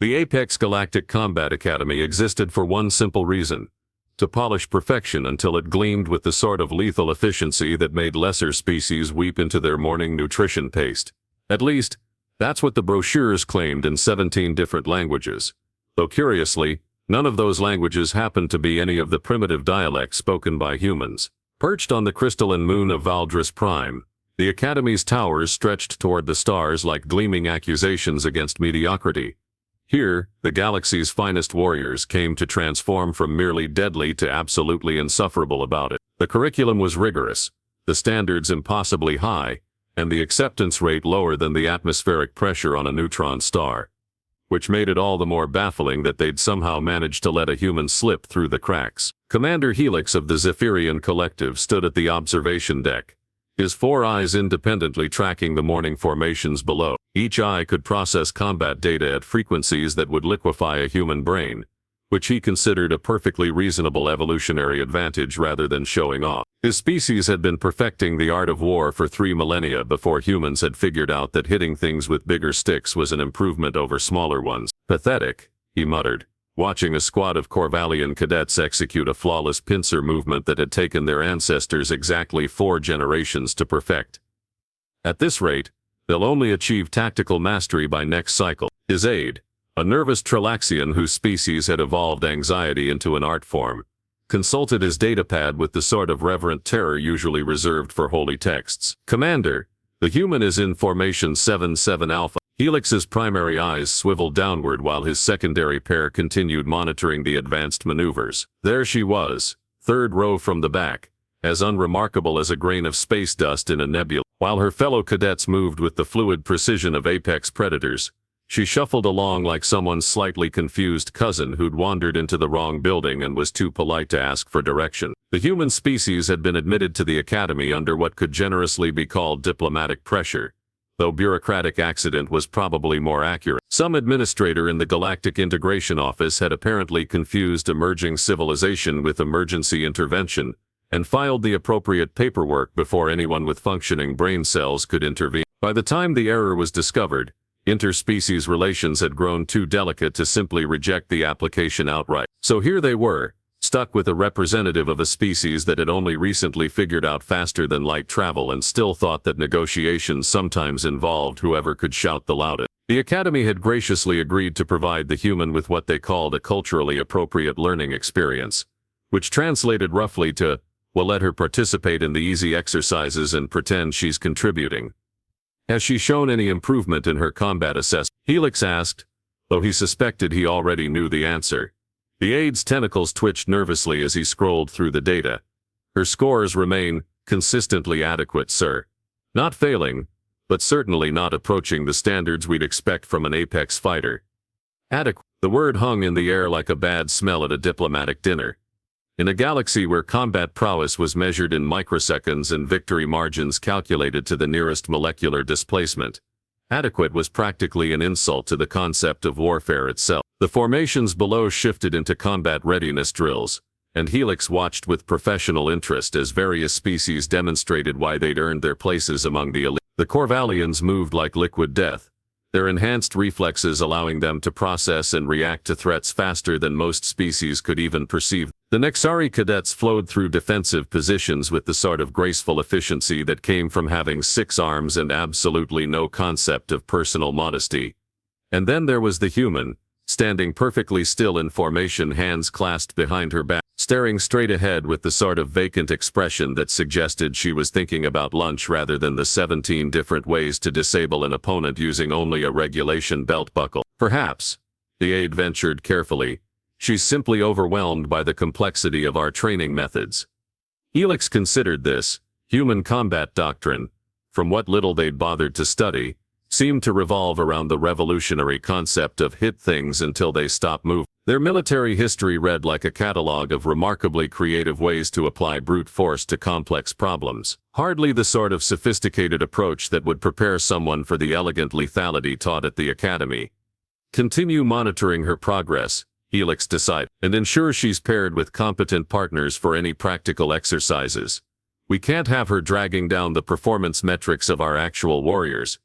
The Apex Galactic Combat Academy existed for one simple reason: to polish perfection until it gleamed with the sort of lethal efficiency that made lesser species weep into their morning nutrition paste. At least, that's what the brochures claimed in 17 different languages. Though curiously, none of those languages happened to be any of the primitive dialects spoken by humans. Perched on the crystalline moon of Valdris Prime, the Academy's towers stretched toward the stars like gleaming accusations against mediocrity. Here, the galaxy's finest warriors came to transform from merely deadly to absolutely insufferable about it. The curriculum was rigorous, the standards impossibly high, and the acceptance rate lower than the atmospheric pressure on a neutron star, which made it all the more baffling that they'd somehow managed to let a human slip through the cracks. Commander Helix of the Zephyrian Collective stood at the observation deck, his 4 eyes independently tracking the morning formations below. Each eye could process combat data at frequencies that would liquefy a human brain, which he considered a perfectly reasonable evolutionary advantage rather than showing off. His species had been perfecting the art of war for 3 millennia before humans had figured out that hitting things with bigger sticks was an improvement over smaller ones. Pathetic, he muttered, watching a squad of Corvallian cadets execute a flawless pincer movement that had taken their ancestors exactly 4 generations to perfect. At this rate, they'll only achieve tactical mastery by next cycle. His aide, a nervous Trilaxian whose species had evolved anxiety into an art form, consulted his datapad with the sort of reverent terror usually reserved for holy texts. "Commander, the human is in formation 7-7 Alpha." Helix's primary eyes swiveled downward while his secondary pair continued monitoring the advanced maneuvers. There she was, 3rd row from the back, as unremarkable as a grain of space dust in a nebula. While her fellow cadets moved with the fluid precision of apex predators, she shuffled along like someone's slightly confused cousin who'd wandered into the wrong building and was too polite to ask for direction. The human species had been admitted to the Academy under what could generously be called diplomatic pressure, though bureaucratic accident was probably more accurate. Some administrator in the Galactic Integration Office had apparently confused emerging civilization with emergency intervention, and filed the appropriate paperwork before anyone with functioning brain cells could intervene. By the time the error was discovered, interspecies relations had grown too delicate to simply reject the application outright. So here they were, stuck with a representative of a species that had only recently figured out faster-than-light travel and still thought that negotiations sometimes involved whoever could shout the loudest. The Academy had graciously agreed to provide the human with what they called a culturally appropriate learning experience, which translated roughly to, "We'll let her participate in the easy exercises and pretend she's contributing." "Has she shown any improvement in her combat assessment?" Helix asked, though he suspected he already knew the answer. The aide's tentacles twitched nervously as he scrolled through the data. "Her scores remain consistently adequate, sir. Not failing, but certainly not approaching the standards we'd expect from an apex fighter." Adequate. The word hung in the air like a bad smell at a diplomatic dinner. In a galaxy where combat prowess was measured in microseconds and victory margins calculated to the nearest molecular displacement, adequate was practically an insult to the concept of warfare itself. The formations below shifted into combat readiness drills, and Helix watched with professional interest as various species demonstrated why they'd earned their places among the elite. The Corvallians moved like liquid death, their enhanced reflexes allowing them to process and react to threats faster than most species could even perceive. The Nexari cadets flowed through defensive positions with the sort of graceful efficiency that came from having 6 arms and absolutely no concept of personal modesty. And then there was the human, standing perfectly still in formation, hands clasped behind her back, staring straight ahead with the sort of vacant expression that suggested she was thinking about lunch rather than the 17 different ways to disable an opponent using only a regulation belt buckle. "Perhaps," the aide ventured carefully, "she's simply overwhelmed by the complexity of our training methods." Helix considered this human combat doctrine, from what little they'd bothered to study, seemed to revolve around the revolutionary concept of hit things until they stop moving. Their military history read like a catalog of remarkably creative ways to apply brute force to complex problems. Hardly the sort of sophisticated approach that would prepare someone for the elegant lethality taught at the Academy. Continue monitoring her progress, Helix decided, and ensure she's paired with competent partners for any practical exercises. We can't have her dragging down the performance metrics of our actual warriors.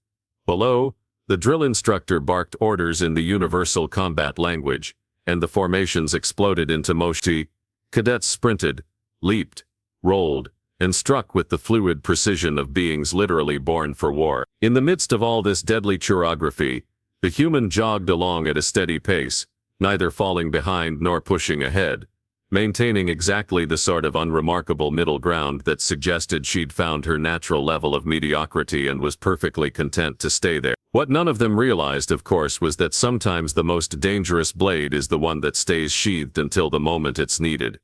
Below, The drill instructor barked orders in the universal combat language, and the formations exploded into motion. Cadets sprinted, leaped, rolled, and struck with the fluid precision of beings literally born for war. In the midst of all this deadly choreography, the human jogged along at a steady pace, neither falling behind nor pushing ahead, maintaining exactly the sort of unremarkable middle ground that suggested she'd found her natural level of mediocrity and was perfectly content to stay there. What none of them realized, of course, was that sometimes the most dangerous blade is the one that stays sheathed until the moment it's needed.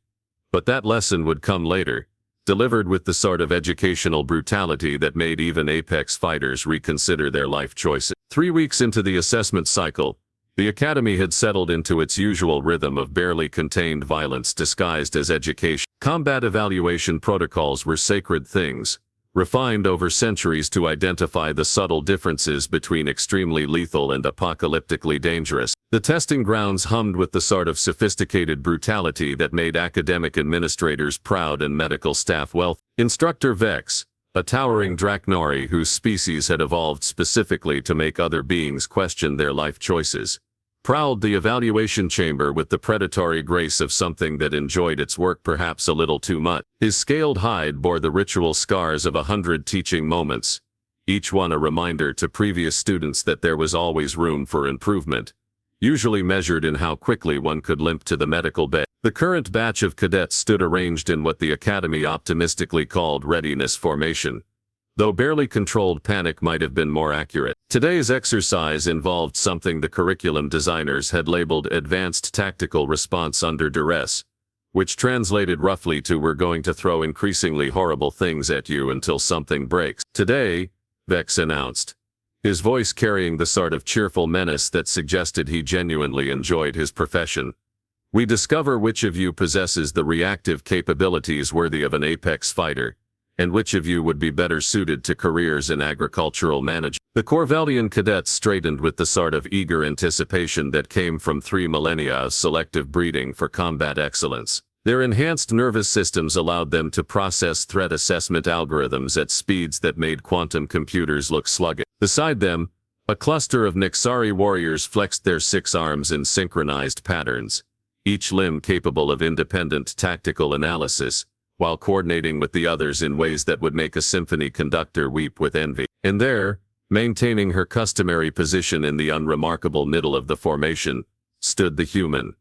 But that lesson would come later, delivered with the sort of educational brutality that made even apex fighters reconsider their life choices. 3 weeks into the assessment cycle, the Academy had settled into its usual rhythm of barely contained violence disguised as education. Combat evaluation protocols were sacred things, refined over centuries to identify the subtle differences between extremely lethal and apocalyptically dangerous. The testing grounds hummed with the sort of sophisticated brutality that made academic administrators proud and medical staff wealthy. Instructor Vex, a towering Drachnori whose species had evolved specifically to make other beings question their life choices, prowled the evaluation chamber with the predatory grace of something that enjoyed its work perhaps a little too much. His scaled hide bore the ritual scars of 100 teaching moments, each one a reminder to previous students that there was always room for improvement, usually measured in how quickly one could limp to the medical bay. The current batch of cadets stood arranged in what the Academy optimistically called readiness formation, though barely controlled panic might have been more accurate. Today's exercise involved something the curriculum designers had labeled advanced tactical response under duress, which translated roughly to "we're going to throw increasingly horrible things at you until something breaks." "Today," Vex announced, his voice carrying the sort of cheerful menace that suggested he genuinely enjoyed his profession, "we discover which of you possesses the reactive capabilities worthy of an apex fighter, and which of you would be better suited to careers in agricultural management." The Corvellian cadets straightened with the sort of eager anticipation that came from 3 millennia of selective breeding for combat excellence. Their enhanced nervous systems allowed them to process threat assessment algorithms at speeds that made quantum computers look sluggish. Beside them, a cluster of Nixari warriors flexed their 6 arms in synchronized patterns, each limb capable of independent tactical analysis, while coordinating with the others in ways that would make a symphony conductor weep with envy. And there, maintaining her customary position in the unremarkable middle of the formation, stood the human.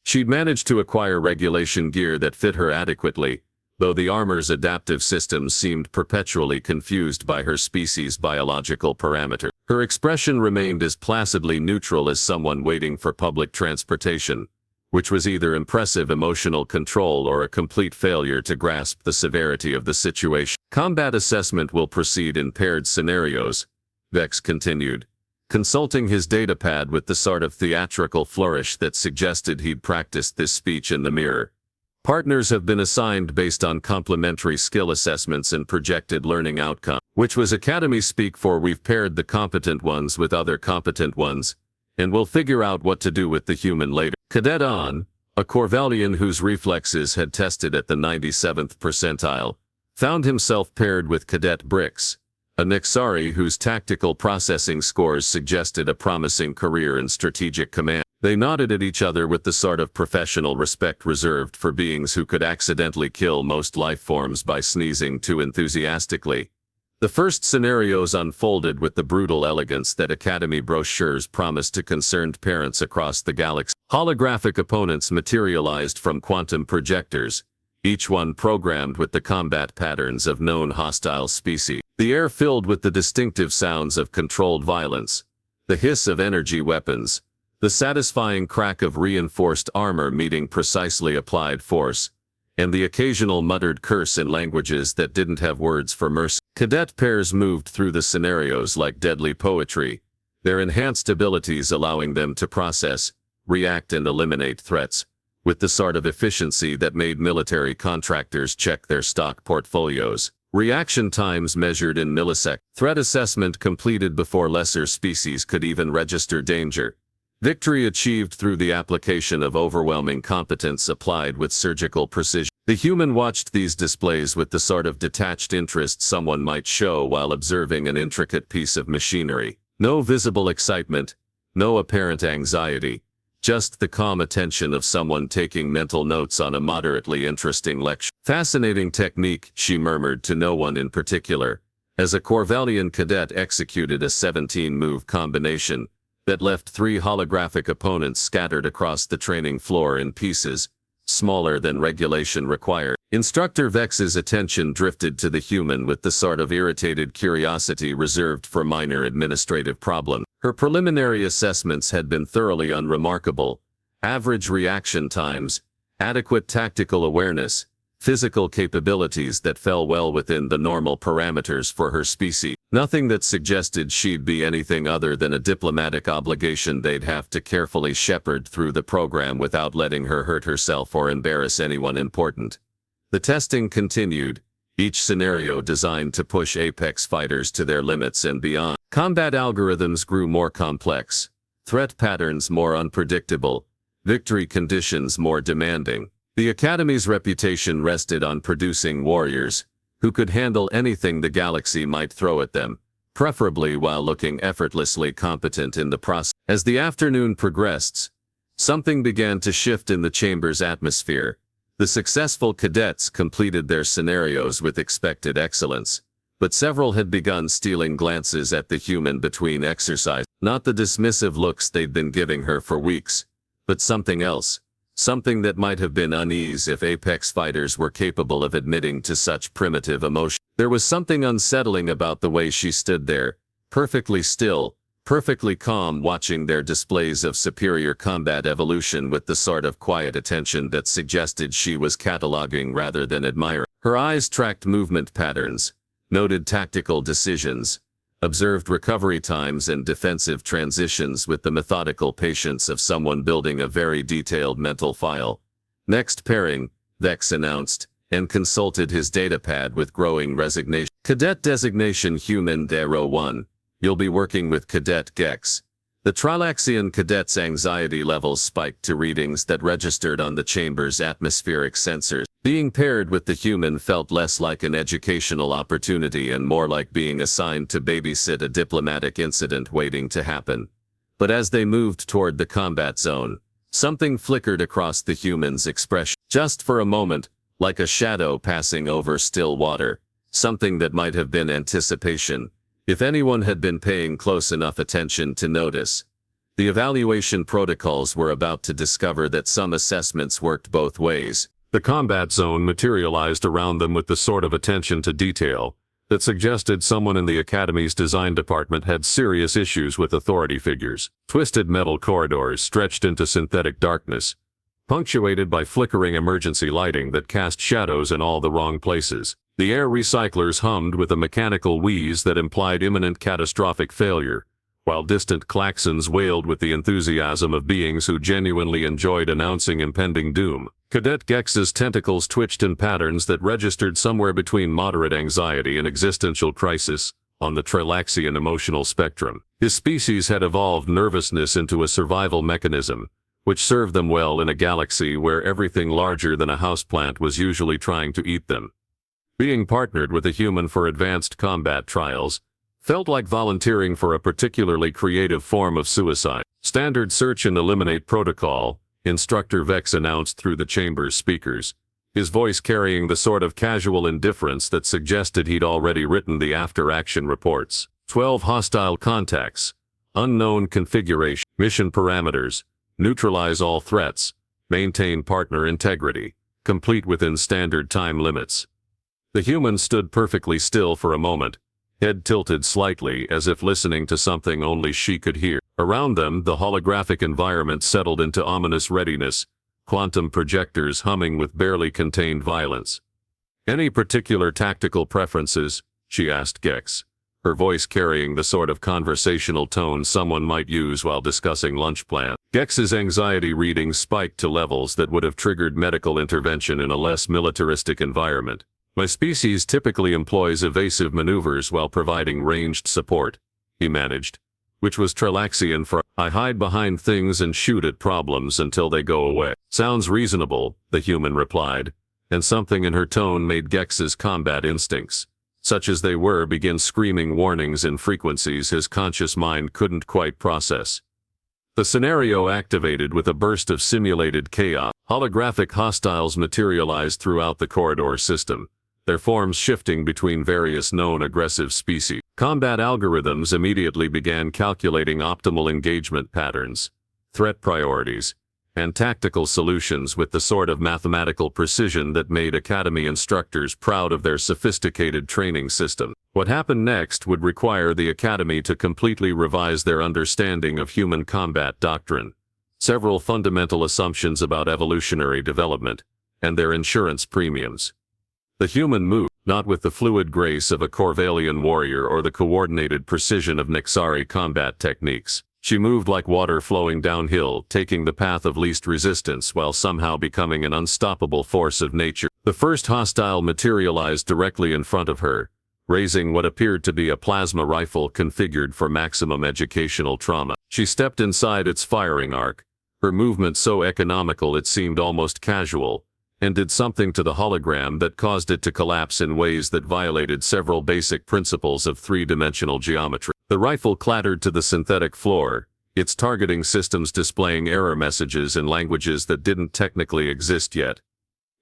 She'd managed to acquire regulation gear that fit her adequately, though the armor's adaptive systems seemed perpetually confused by her species' biological parameters. Her expression remained as placidly neutral as someone waiting for public transportation, which was either impressive emotional control or a complete failure to grasp the severity of the situation. "Combat assessment will proceed in paired scenarios," Vex continued, consulting his datapad with the sort of theatrical flourish that suggested he'd practiced this speech in the mirror. "Partners have been assigned based on complementary skill assessments and projected learning outcome," which was Academy speak for "we've paired the competent ones with other competent ones, and we'll figure out what to do with the human later." Cadet On, a Corvellian whose reflexes had tested at the 97th percentile, found himself paired with Cadet Brix, a Nixari whose tactical processing scores suggested a promising career in strategic command. They nodded at each other with the sort of professional respect reserved for beings who could accidentally kill most life forms by sneezing too enthusiastically. The first scenarios unfolded with the brutal elegance that Academy brochures promised to concerned parents across the galaxy. Holographic opponents materialized from quantum projectors, each one programmed with the combat patterns of known hostile species. The air filled with the distinctive sounds of controlled violence, the hiss of energy weapons, the satisfying crack of reinforced armor meeting precisely applied force, and the occasional muttered curse in languages that didn't have words for mercy. Cadet pairs moved through the scenarios like deadly poetry, their enhanced abilities allowing them to process, react and eliminate threats, with the sort of efficiency that made military contractors check their stock portfolios. Reaction times measured in milliseconds. Threat assessment completed before lesser species could even register danger. Victory achieved through the application of overwhelming competence applied with surgical precision. The human watched these displays with the sort of detached interest someone might show while observing an intricate piece of machinery. No visible excitement, no apparent anxiety, just the calm attention of someone taking mental notes on a moderately interesting lecture. Fascinating technique, she murmured to no one in particular, as a Corvellian cadet executed a 17-move combination that left 3 holographic opponents scattered across the training floor in pieces, smaller than regulation required. Instructor Vex's attention drifted to the human with the sort of irritated curiosity reserved for minor administrative problems. Her preliminary assessments had been thoroughly unremarkable: average reaction times, adequate tactical awareness, physical capabilities that fell well within the normal parameters for her species. Nothing that suggested she'd be anything other than a diplomatic obligation they'd have to carefully shepherd through the program without letting her hurt herself or embarrass anyone important. The testing continued, each scenario designed to push Apex fighters to their limits and beyond. Combat algorithms grew more complex, threat patterns more unpredictable, victory conditions more demanding. The Academy's reputation rested on producing warriors who could handle anything the galaxy might throw at them, preferably while looking effortlessly competent in the process. As the afternoon progressed, something began to shift in the chamber's atmosphere. The successful cadets completed their scenarios with expected excellence, but several had begun stealing glances at the human between exercise. Not the dismissive looks they'd been giving her for weeks, but something else. Something that might have been unease if Apex fighters were capable of admitting to such primitive emotion. There was something unsettling about the way she stood there, perfectly still, perfectly calm, watching their displays of superior combat evolution with the sort of quiet attention that suggested she was cataloging rather than admiring. Her eyes tracked movement patterns, noted tactical decisions, observed recovery times and defensive transitions with the methodical patience of someone building a very detailed mental file. Next pairing, Vex announced, and consulted his datapad with growing resignation. Cadet designation Human Dero 1. You'll be working with Cadet Gex. The Trilaxian cadet's anxiety levels spiked to readings that registered on the chamber's atmospheric sensors. Being paired with the human felt less like an educational opportunity and more like being assigned to babysit a diplomatic incident waiting to happen. But as they moved toward the combat zone, something flickered across the human's expression. Just for a moment, like a shadow passing over still water, something that might have been anticipation, if anyone had been paying close enough attention to notice. The evaluation protocols were about to discover that some assessments worked both ways. The combat zone materialized around them with the sort of attention to detail that suggested someone in the Academy's design department had serious issues with authority figures. Twisted metal corridors stretched into synthetic darkness, punctuated by flickering emergency lighting that cast shadows in all the wrong places. The air recyclers hummed with a mechanical wheeze that implied imminent catastrophic failure, while distant klaxons wailed with the enthusiasm of beings who genuinely enjoyed announcing impending doom. Cadet Gex's tentacles twitched in patterns that registered somewhere between moderate anxiety and existential crisis on the Trilaxian emotional spectrum. His species had evolved nervousness into a survival mechanism, which served them well in a galaxy where everything larger than a houseplant was usually trying to eat them. Being partnered with a human for advanced combat trials felt like volunteering for a particularly creative form of suicide. Standard search and eliminate protocol, Instructor Vex announced through the chamber's speakers, his voice carrying the sort of casual indifference that suggested he'd already written the after-action reports. 12 hostile contacts, unknown configuration, mission parameters, neutralize all threats, maintain partner integrity, complete within standard time limits. The human stood perfectly still for a moment, head tilted slightly as if listening to something only she could hear. Around them, the holographic environment settled into ominous readiness, quantum projectors humming with barely contained violence. Any particular tactical preferences? She asked Gex, her voice carrying the sort of conversational tone someone might use while discussing lunch plans. Gex's anxiety readings spiked to levels that would have triggered medical intervention in a less militaristic environment. My species typically employs evasive maneuvers while providing ranged support, he managed, which was Trilaxian for I hide behind things and shoot at problems until they go away. Sounds reasonable, the human replied, and something in her tone made Gex's combat instincts such as they were, begin screaming warnings in frequencies his conscious mind couldn't quite process. The scenario activated with a burst of simulated chaos. Holographic hostiles materialized throughout the corridor system, their forms shifting between various known aggressive species. Combat algorithms immediately began calculating optimal engagement patterns, threat priorities, and tactical solutions with the sort of mathematical precision that made Academy instructors proud of their sophisticated training system. What happened next would require the Academy to completely revise their understanding of human combat doctrine, several fundamental assumptions about evolutionary development, and their insurance premiums. The human moved, not with the fluid grace of a Corvallian warrior or the coordinated precision of Nixari combat techniques. She moved like water flowing downhill, taking the path of least resistance while somehow becoming an unstoppable force of nature. The first hostile materialized directly in front of her, raising what appeared to be a plasma rifle configured for maximum educational trauma. She stepped inside its firing arc, her movement so economical it seemed almost casual, and did something to the hologram that caused it to collapse in ways that violated several basic principles of three-dimensional geometry. The rifle clattered to the synthetic floor, its targeting systems displaying error messages in languages that didn't technically exist yet.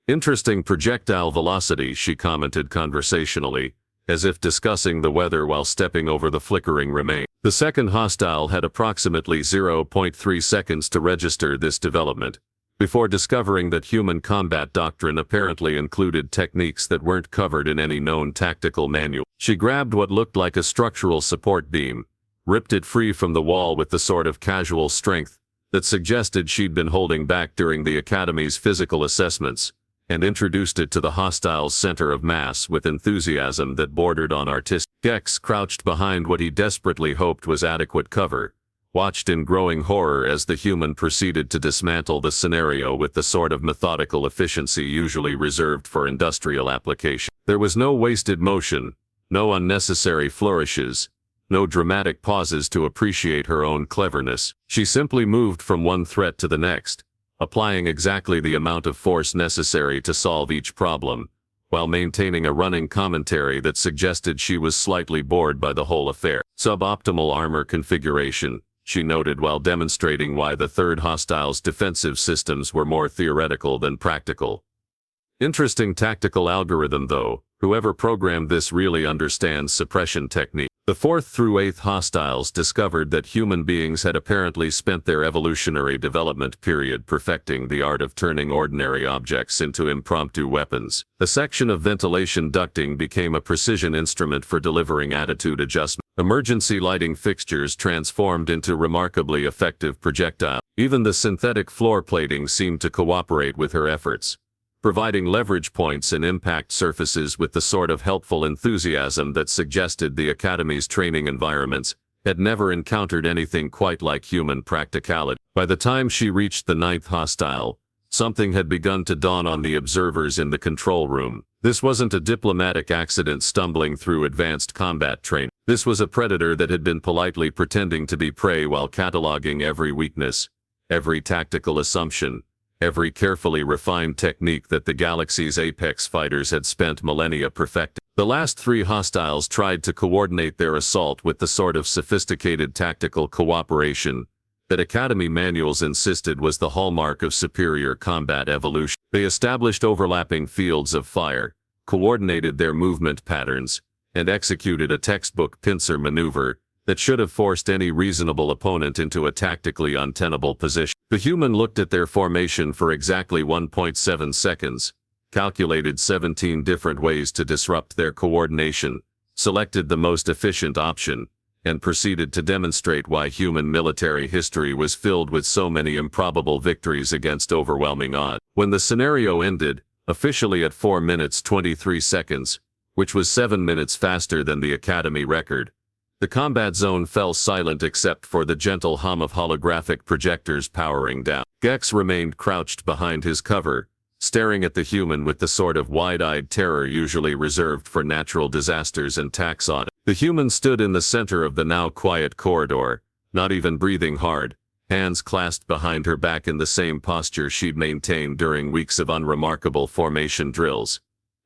"Interesting projectile velocity," she commented conversationally, as if discussing the weather while stepping over the flickering remains. The second hostile had approximately 0.3 seconds to register this development, before discovering that human combat doctrine apparently included techniques that weren't covered in any known tactical manual. She grabbed what looked like a structural support beam, ripped it free from the wall with the sort of casual strength that suggested she'd been holding back during the Academy's physical assessments, and introduced it to the hostile's center of mass with enthusiasm that bordered on artistic. Gex crouched behind what he desperately hoped was adequate cover, watched in growing horror as the human proceeded to dismantle the scenario with the sort of methodical efficiency usually reserved for industrial application. There was no wasted motion, no unnecessary flourishes, no dramatic pauses to appreciate her own cleverness. She simply moved from one threat to the next, applying exactly the amount of force necessary to solve each problem, while maintaining a running commentary that suggested she was slightly bored by the whole affair. "Suboptimal armor configuration," she noted while demonstrating why the third hostile's defensive systems were more theoretical than practical. "Interesting tactical algorithm though. Whoever programmed this really understands suppression technique." The fourth through eighth hostiles discovered that human beings had apparently spent their evolutionary development period perfecting the art of turning ordinary objects into impromptu weapons. A section of ventilation ducting became a precision instrument for delivering attitude adjustment. Emergency lighting fixtures transformed into remarkably effective projectiles. Even the synthetic floor plating seemed to cooperate with her efforts, providing leverage points and impact surfaces with the sort of helpful enthusiasm that suggested the Academy's training environments had never encountered anything quite like human practicality. By the time she reached the ninth hostile, something had begun to dawn on the observers in the control room. This wasn't a diplomatic accident stumbling through advanced combat training. This was a predator that had been politely pretending to be prey while cataloging every weakness, every tactical assumption, every carefully refined technique that the galaxy's apex fighters had spent millennia perfecting. The last three hostiles tried to coordinate their assault with the sort of sophisticated tactical cooperation that Academy manuals insisted was the hallmark of superior combat evolution. They established overlapping fields of fire, coordinated their movement patterns, and executed a textbook pincer maneuver that should have forced any reasonable opponent into a tactically untenable position. The human looked at their formation for exactly 1.7 seconds, calculated 17 different ways to disrupt their coordination, selected the most efficient option, and proceeded to demonstrate why human military history was filled with so many improbable victories against overwhelming odds. When the scenario ended, officially at 4 minutes 23 seconds, which was 7 minutes faster than the Academy record, the combat zone fell silent except for the gentle hum of holographic projectors powering down. Gex remained crouched behind his cover, staring at the human with the sort of wide-eyed terror usually reserved for natural disasters and tax audit. The human stood in the center of the now quiet corridor, not even breathing hard, hands clasped behind her back in the same posture she'd maintained during weeks of unremarkable formation drills.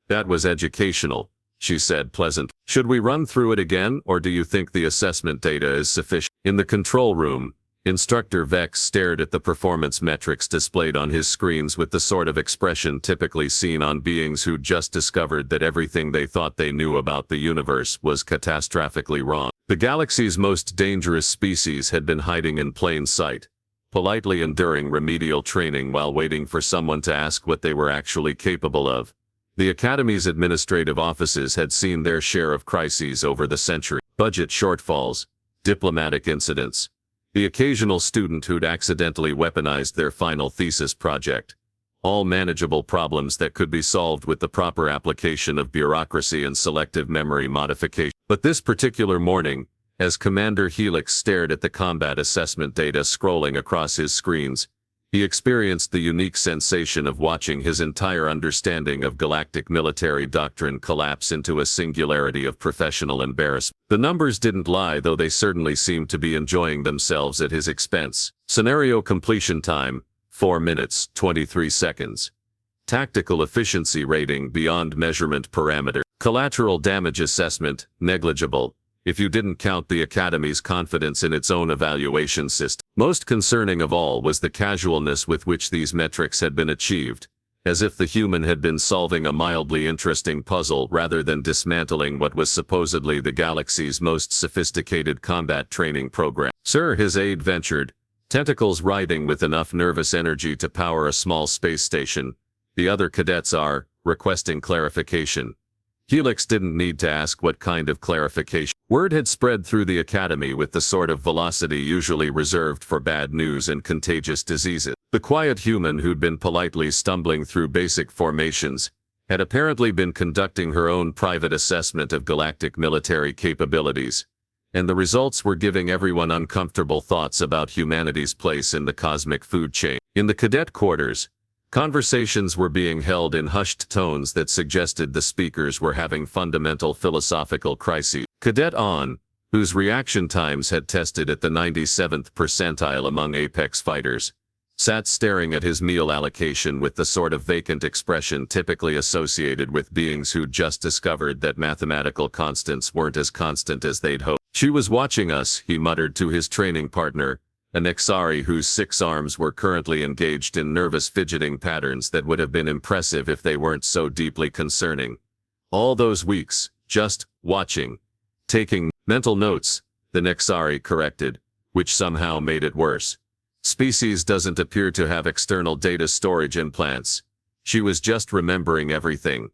That was educational, she said pleasantly. Should we run through it again, or do you think the assessment data is sufficient? In the control room, Instructor Vex stared at the performance metrics displayed on his screens with the sort of expression typically seen on beings who'd just discovered that everything they thought they knew about the universe was catastrophically wrong. The galaxy's most dangerous species had been hiding in plain sight, politely enduring remedial training while waiting for someone to ask what they were actually capable of. The Academy's administrative offices had seen their share of crises over the century: budget shortfalls, diplomatic incidents, the occasional student who'd accidentally weaponized their final thesis project. All manageable problems that could be solved with the proper application of bureaucracy and selective memory modification. But this particular morning, as Commander Helix stared at the combat assessment data scrolling across his screens, he experienced the unique sensation of watching his entire understanding of galactic military doctrine collapse into a singularity of professional embarrassment. The numbers didn't lie, though they certainly seemed to be enjoying themselves at his expense. Scenario completion time, 4 minutes, 23 seconds. Tactical efficiency rating beyond measurement parameter. Collateral damage assessment, negligible, if you didn't count the Academy's confidence in its own evaluation system. Most concerning of all was the casualness with which these metrics had been achieved, as if the human had been solving a mildly interesting puzzle rather than dismantling what was supposedly the galaxy's most sophisticated combat training program. Sir, his aide ventured, tentacles writhing with enough nervous energy to power a small space station. The other cadets are requesting clarification. Helix didn't need to ask what kind of clarification. Word had spread through the Academy with the sort of velocity usually reserved for bad news and contagious diseases. The quiet human who'd been politely stumbling through basic formations had apparently been conducting her own private assessment of galactic military capabilities, and the results were giving everyone uncomfortable thoughts about humanity's place in the cosmic food chain. In the cadet quarters, conversations were being held in hushed tones that suggested the speakers were having fundamental philosophical crises. Cadet On, whose reaction times had tested at the 97th percentile among apex fighters, sat staring at his meal allocation with the sort of vacant expression typically associated with beings who'd just discovered that mathematical constants weren't as constant as they'd hoped. She was watching us, he muttered to his training partner, a Nexari whose 6 arms were currently engaged in nervous fidgeting patterns that would have been impressive if they weren't so deeply concerning. All those weeks, just watching. Taking mental notes, the Nexari corrected, which somehow made it worse. Species doesn't appear to have external data storage implants. She was just remembering everything.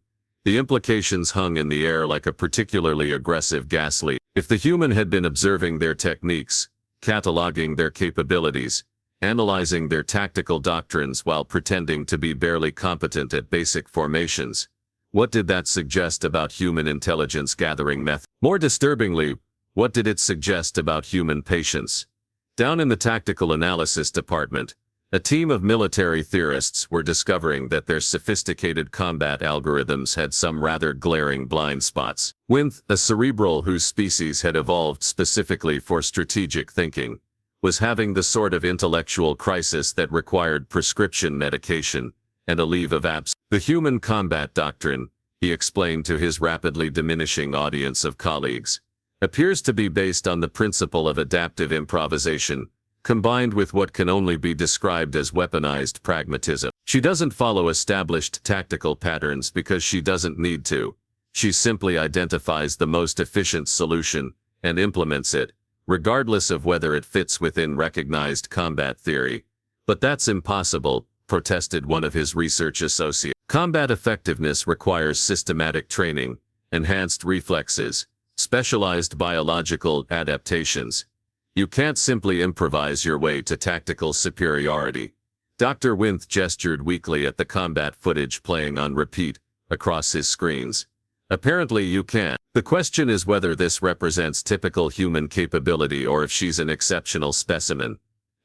The implications hung in the air like a particularly aggressive gas leak. If the human had been observing their techniques, cataloging their capabilities, analyzing their tactical doctrines while pretending to be barely competent at basic formations, what did that suggest about human intelligence gathering methods? More disturbingly, what did it suggest about human patience? Down in the tactical analysis department, a team of military theorists were discovering that their sophisticated combat algorithms had some rather glaring blind spots. Winth, a cerebral whose species had evolved specifically for strategic thinking, was having the sort of intellectual crisis that required prescription medication and a leave of absence. The human combat doctrine, he explained to his rapidly diminishing audience of colleagues, appears to be based on the principle of adaptive improvisation, combined with what can only be described as weaponized pragmatism. She doesn't follow established tactical patterns because she doesn't need to. She simply identifies the most efficient solution and implements it, regardless of whether it fits within recognized combat theory. But that's impossible, protested one of his research associates. Combat effectiveness requires systematic training, enhanced reflexes, specialized biological adaptations. You can't simply improvise your way to tactical superiority. Dr. Winth gestured weakly at the combat footage playing on repeat across his screens. Apparently you can. The question is whether this represents typical human capability or if she's an exceptional specimen.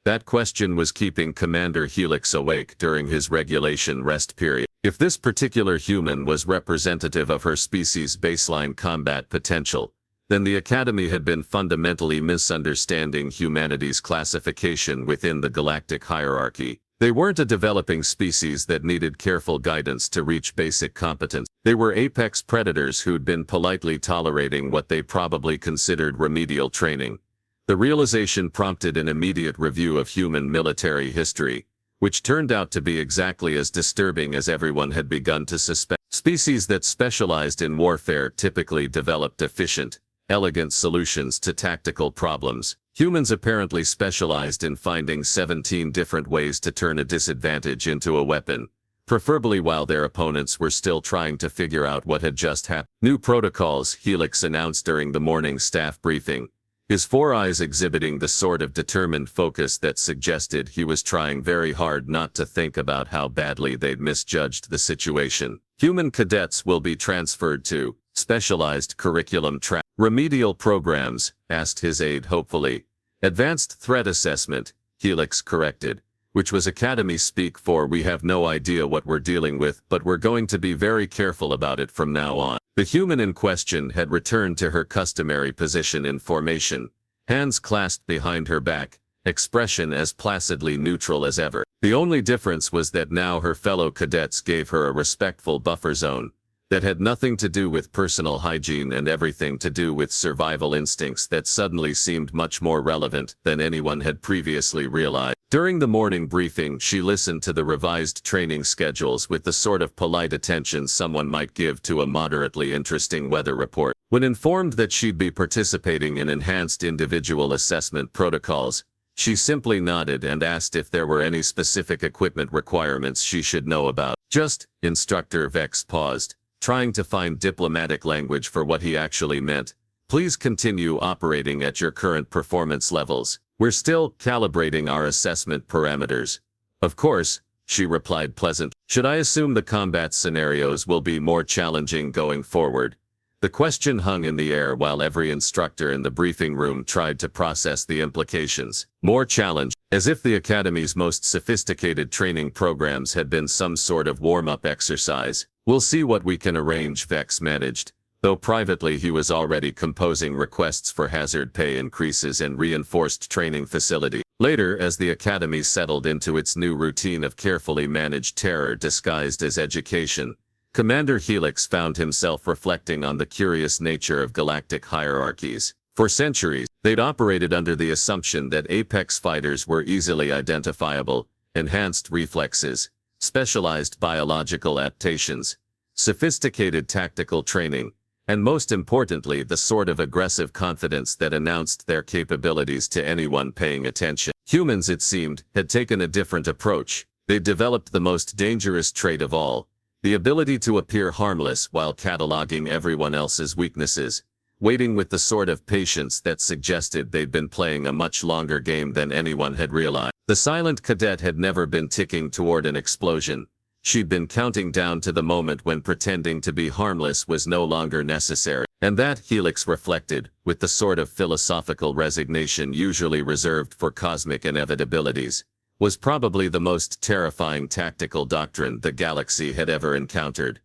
That question was keeping Commander Helix awake during his regulation rest period. If this particular human was representative of her species' baseline combat potential, then the Academy had been fundamentally misunderstanding humanity's classification within the galactic hierarchy. They weren't a developing species that needed careful guidance to reach basic competence. They were apex predators who'd been politely tolerating what they probably considered remedial training. The realization prompted an immediate review of human military history, which turned out to be exactly as disturbing as everyone had begun to suspect. Species that specialized in warfare typically developed efficient, elegant solutions to tactical problems. Humans apparently specialized in finding 17 different ways to turn a disadvantage into a weapon, preferably while their opponents were still trying to figure out what had just happened. New protocols, Helix announced during the morning staff briefing, his four eyes exhibiting the sort of determined focus that suggested he was trying very hard not to think about how badly they'd misjudged the situation. Human cadets will be transferred to specialized curriculum track. Remedial programs, asked his aide hopefully. Advanced threat assessment, Helix corrected, which was Academy speak for we have no idea what we're dealing with, but we're going to be very careful about it from now on. The human in question had returned to her customary position in formation, hands clasped behind her back, expression as placidly neutral as ever. The only difference was that now her fellow cadets gave her a respectful buffer zone that had nothing to do with personal hygiene and everything to do with survival instincts that suddenly seemed much more relevant than anyone had previously realized. During the morning briefing, she listened to the revised training schedules with the sort of polite attention someone might give to a moderately interesting weather report. When informed that she'd be participating in enhanced individual assessment protocols, she simply nodded and asked if there were any specific equipment requirements she should know about. Just, Instructor Vex paused, trying to find diplomatic language for what he actually meant. Please continue operating at your current performance levels. We're still calibrating our assessment parameters. Of course, she replied pleasantly. Should I assume the combat scenarios will be more challenging going forward? The question hung in the air while every instructor in the briefing room tried to process the implications. More challenge, as if the Academy's most sophisticated training programs had been some sort of warm-up exercise. We'll see what we can arrange, Vex managed, though privately he was already composing requests for hazard pay increases and reinforced training facility. Later, as the Academy settled into its new routine of carefully managed terror disguised as education, Commander Helix found himself reflecting on the curious nature of galactic hierarchies. For centuries, they'd operated under the assumption that apex fighters were easily identifiable, enhanced reflexes, specialized biological adaptations, sophisticated tactical training, and most importantly the sort of aggressive confidence that announced their capabilities to anyone paying attention. Humans, it seemed, had taken a different approach. They'd developed the most dangerous trait of all, the ability to appear harmless while cataloging everyone else's weaknesses, waiting with the sort of patience that suggested they'd been playing a much longer game than anyone had realized. The silent cadet had never been ticking toward an explosion. She'd been counting down to the moment when pretending to be harmless was no longer necessary. And that, Helix reflected, with the sort of philosophical resignation usually reserved for cosmic inevitabilities, was probably the most terrifying tactical doctrine the galaxy had ever encountered.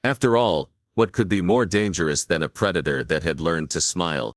After all, what could be more dangerous than a predator that had learned to smile?